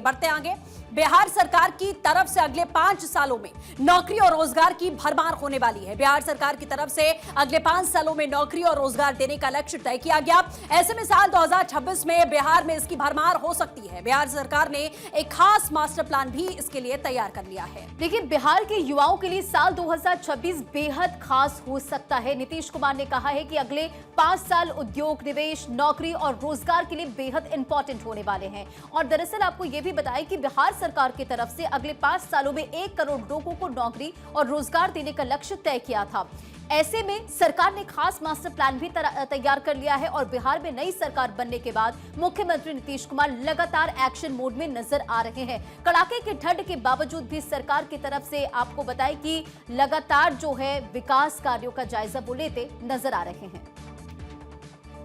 बढ़ते आगे। बिहार सरकार की तरफ से अगले 5 सालों में नौकरी और रोजगार की भरमार होने वाली है। बिहार सरकार की तरफ से अगले 5 सालों में नौकरी और रोजगार देने का लक्ष्य तय किया गया। ऐसे में साल 2026 में बिहार में इसकी भरमार हो सकती है। बिहार सरकार ने एक खास मास्टर प्लान भी इसके लिए तैयार कर लिया है। लेकिन बिहार के युवाओं के लिए साल 2026 बेहद खास हो सकता है। नीतीश कुमार ने कहा है कि अगले 5 साल उद्योग, निवेश, नौकरी और रोजगार के लिए बेहद इंपॉर्टेंट होने वाले हैं। और दरअसल आपको यह भी बताएं कि बिहार सरकार की तरफ से अगले 5 सालों में 1 करोड़ लोगों को नौकरी और रोजगार देने का लक्ष्य तय किया था। ऐसे में सरकार ने खास मास्टर प्लान भी तैयार कर लिया है और बिहार में नई सरकार बनने के बाद मुख्यमंत्री नीतीश कुमार लगातार एक्शन मोड में नजर आ रहे हैं। कड़ाके की ठंड के बावजूद भी सरकार की तरफ से आपको बताएं कि लगातार जो है विकास कार्यों का जायजा वो लेते नजर आ रहे हैं।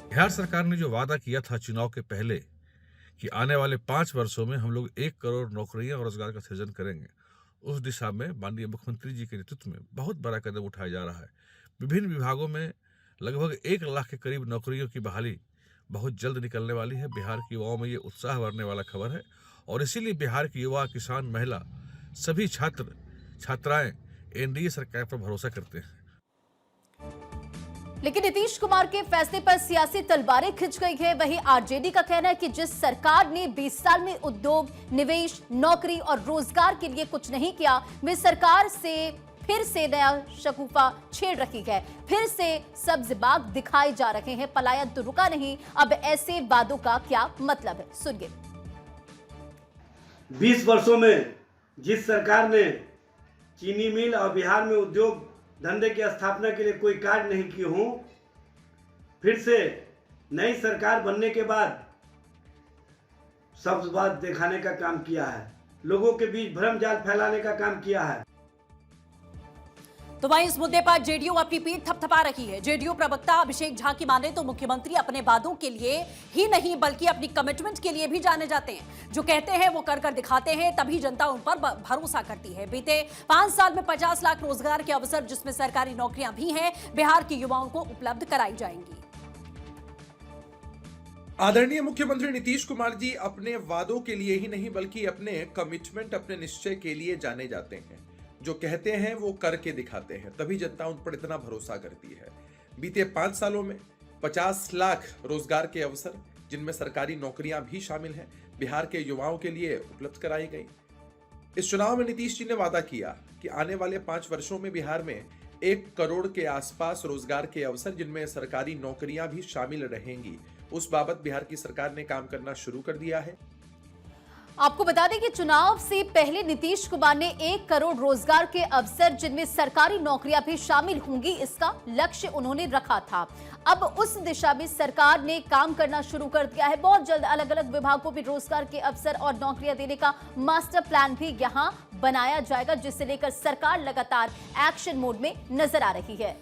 बिहार सरकार ने जो वादा किया था चुनाव के पहले कि आने वाले 5 वर्षों में हम लोग 1 करोड़ नौकरियां और रोजगार का सृजन करेंगे, उस दिशा में माननीय मुख्यमंत्री जी के नेतृत्व में बहुत बड़ा कदम उठाया जा रहा है। विभिन्न विभागों में लगभग 1 लाख के करीब नौकरियों की बहाली बहुत जल्द निकलने वाली है। बिहार के युवाओं में ये उत्साह भरने वाला खबर है और इसीलिए बिहार के युवा, किसान, महिला, सभी छात्र छात्राएं एनडीए सरकार पर भरोसा करते हैं। लेकिन नीतीश कुमार के फैसले पर सियासी तलवारें खिंच गई है। वहीं आरजेडी का कहना है कि जिस सरकार ने 20 साल में उद्योग, निवेश, नौकरी और रोजगार के लिए कुछ नहीं किया, वे सरकार से फिर से नया शगुफा छेड़ रही है। फिर से सब्ज बाग दिखाए जा रहे हैं। पलायन तो रुका नहीं, अब ऐसे वादों का क्या मतलब है, सुनिए। 20 वर्षों में जिस सरकार ने चीनी मिल और बिहार में उद्योग धंधे की स्थापना के लिए कोई कार्य नहीं की हूं, फिर से नई सरकार बनने के बाद सब्ज बाग दिखाने का काम किया है, लोगों के बीच भ्रम जाल फैलाने का काम किया है। तो वहीं इस मुद्दे पर जेडीयू अपनी पीठ थपथपा रही है। जेडीयू प्रवक्ता अभिषेक झा की माने तो मुख्यमंत्री अपने वादों के लिए ही नहीं बल्कि अपनी कमिटमेंट के लिए भी जाने जाते हैं। जो कहते हैं वो कर कर दिखाते हैं, तभी जनता उन पर भरोसा करती है। बीते 5 साल में 50 लाख रोजगार के अवसर, जिसमें सरकारी नौकरियां भी हैं, बिहार के युवाओं को उपलब्ध कराई जाएंगी। आदरणीय मुख्यमंत्री नीतीश कुमार जी अपने वादों के लिए ही नहीं बल्कि अपने कमिटमेंट, अपने निश्चय के लिए जाने जाते हैं। जो कहते हैं वो करके दिखाते हैं, तभी जनता उन पर इतना भरोसा करती है। बीते 5 सालों में 50 लाख रोजगार के अवसर, जिनमें सरकारी नौकरियां भी शामिल हैं, बिहार के युवाओं के लिए उपलब्ध कराई गई। इस चुनाव में नीतीश जी ने वादा किया कि आने वाले 5 वर्षों में बिहार में 1 करोड़ के आसपास रोजगार के अवसर, जिनमें सरकारी नौकरियां भी शामिल रहेंगी। उस बाबत बिहार की सरकार ने काम करना शुरू कर दिया है। आपको बता दें कि चुनाव से पहले नीतीश कुमार ने 1 करोड़ रोजगार के अवसर, जिनमें सरकारी नौकरियां भी शामिल होंगी, इसका लक्ष्य उन्होंने रखा था। अब उस दिशा में सरकार ने काम करना शुरू कर दिया है। बहुत जल्द अलग अलग विभागों में रोजगार के अवसर और नौकरियां देने का मास्टर प्लान भी यहां बनाया जाएगा, जिसे लेकर सरकार लगातार एक्शन मोड में नजर आ रही है।